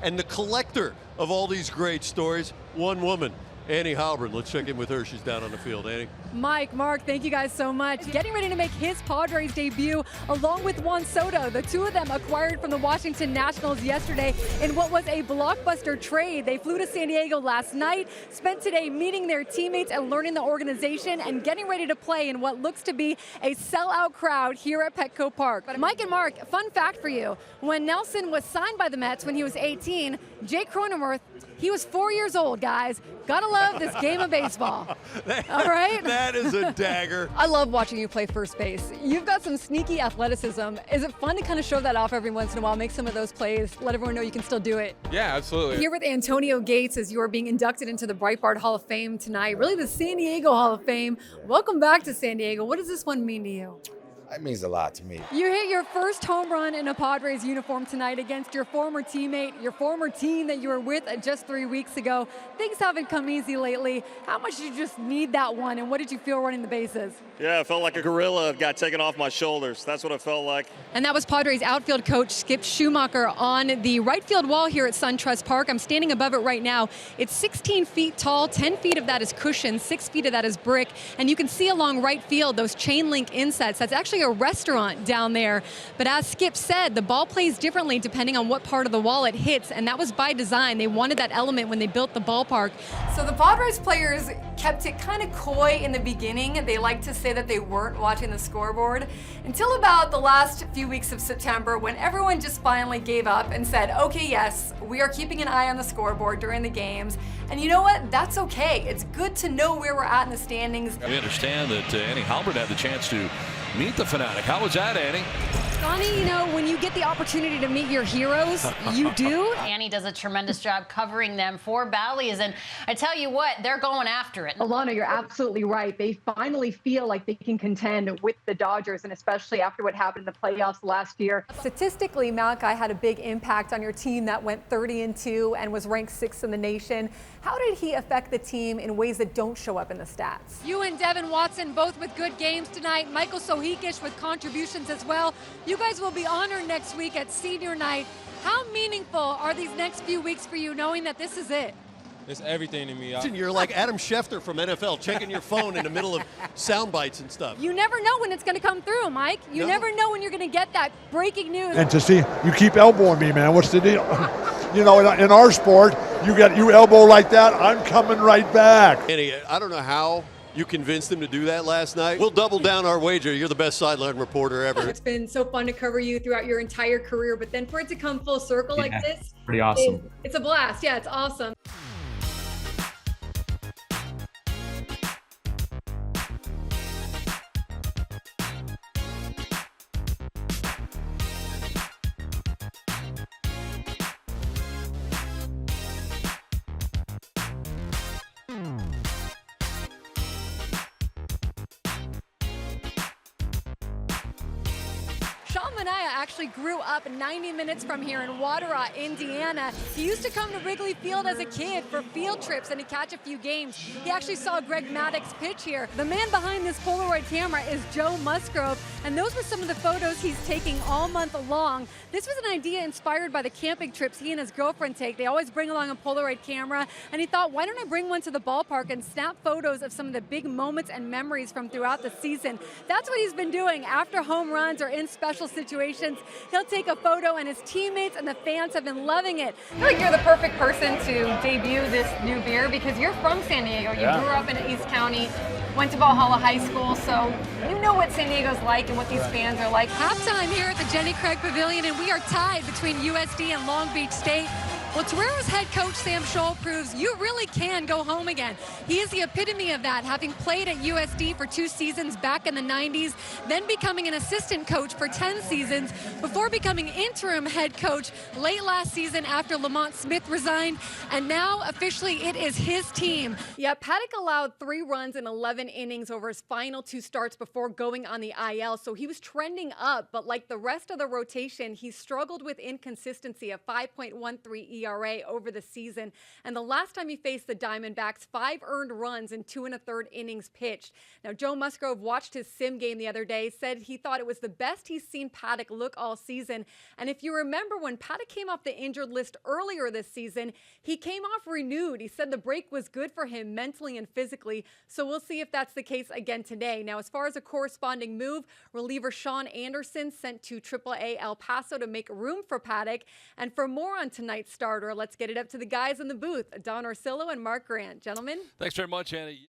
And the collector of all these great stories, one woman, Annie Heilbrunn. Let's check in with her. She's down on the field. Annie. Mike, Mark, thank you guys so much. Getting ready to make his Padres debut along with Juan Soto. The two of them acquired from the Washington Nationals yesterday in what was a blockbuster trade. They flew to San Diego last night, spent today meeting their teammates and learning the organization and getting ready to play in what looks to be a sellout crowd here at Petco Park. But Mike and Mark, fun fact for you. When Nelson was signed by the Mets when he was 18, Jake Cronenworth, he was 4 years old, guys. Gotta love this game of baseball. All right? That is a dagger. I love watching you play first base. You've got some sneaky athleticism. Is it fun to kind of show that off every once in a while, make some of those plays, let everyone know you can still do it? Yeah, absolutely. Here with Antonio Gates as you are being inducted into the Breitbart Hall of Fame tonight, really the San Diego Hall of Fame. Welcome back to San Diego. What does this one mean to you? It means a lot to me. You hit your first home run in a Padres uniform tonight against your former teammate, your former team that you were with just 3 weeks ago. Things haven't come easy lately. How much did you just need that one, and what did you feel running the bases? Yeah, I felt like a gorilla got taken off my shoulders. That's what it felt like. And that was Padres outfield coach Skip Schumacher on the right field wall here at SunTrust Park. I'm standing above it right now. It's 16 feet tall, 10 feet of that is cushion, 6 feet of that is brick, and you can see along right field those chain link insets. That's actually a restaurant down there. But as Skip said, the ball plays differently depending on what part of the wall it hits, and that was by design. They wanted that element when they built the ballpark. So the Padres players kept it kind of coy in the beginning. They liked to say that they weren't watching the scoreboard until about the last few weeks of September, when everyone just finally gave up and said, okay, yes, we are keeping an eye on the scoreboard during the games. And you know what? That's okay. It's good to know where we're at in the standings. We understand that Annie Heilbrunn had the chance to meet the Fanatic. How was that, Annie? Donnie, you know, when you get the opportunity to meet your heroes, you do. Annie does a tremendous job covering them for Bally's, and I tell you what, they're going after it. Alana, you're absolutely right. They finally feel like they can contend with the Dodgers, and especially after what happened in the playoffs last year. Statistically, Malachi had a big impact on your team that went 30-2 and was ranked 6th in the nation. How did he affect the team in ways that don't show up in the stats? You and Devin Watson both with good games tonight. Michael Sohikish with contributions as well. You guys will be honored next week at senior night. How meaningful are these next few weeks for you, knowing that this is it? It's everything to me. You're like Adam Schefter from NFL, checking your phone in the middle of sound bites and stuff. You never know when it's going to come through, Mike. You never know when you're going to get that breaking news. And to see you keep elbowing me, man. What's the deal? You know, in our sport, you elbow like that, I'm coming right back. Annie, I don't know how you convinced him to do that last night. We'll double down our wager. You're the best sideline reporter ever. It's been so fun to cover you throughout your entire career, but then for it to come full circle like this, pretty awesome. It's a blast. Yeah, it's awesome. Sean Manaea actually grew up 90 minutes from here in Wadera, Indiana. He used to come to Wrigley Field as a kid for field trips and to catch a few games. He actually saw Greg Maddux pitch here. The man behind this Polaroid camera is Joe Musgrove, and those were some of the photos he's taking all month long. This was an idea inspired by the camping trips he and his girlfriend take. They always bring along a Polaroid camera, and he thought, why don't I bring one to the ballpark and snap photos of some of the big moments and memories from throughout the season. That's what he's been doing after home runs or in special situations. He'll take a photo, and his teammates and the fans have been loving it. I feel like you're the perfect person to debut this new beer because you're from San Diego. You grew up in East County, went to Valhalla High School, so you know what San Diego's like and what these fans are like. Halftime here at the Jenny Craig Pavilion, and we are tied between USD and Long Beach State. Well, Torero's head coach Sam Scholl proves you really can go home again. He is the epitome of that, having played at USD for 2 seasons back in the 90s, then becoming an assistant coach for 10 seasons, before becoming interim head coach late last season after Lamont Smith resigned, and now officially it is his team. Yeah, Paddock allowed 3 runs in 11 innings over his final 2 starts before going on the IL, so he was trending up, but like the rest of the rotation, he struggled with inconsistency, a 5.13 ERA. ERA over the season. And the last time he faced the Diamondbacks, 5 earned runs in 2 1/3 innings pitched. Now, Joe Musgrove watched his sim game the other day, said he thought it was the best he's seen Paddock look all season. And if you remember, when Paddock came off the injured list earlier this season, he came off renewed. He said the break was good for him mentally and physically. So we'll see if that's the case again today. Now, as far as a corresponding move, reliever Sean Anderson sent to AAA El Paso to make room for Paddock. And for more on tonight's starter, let's get it up to the guys in the booth, Don Orsillo and Mark Grant. Gentlemen. Thanks very much, Annie.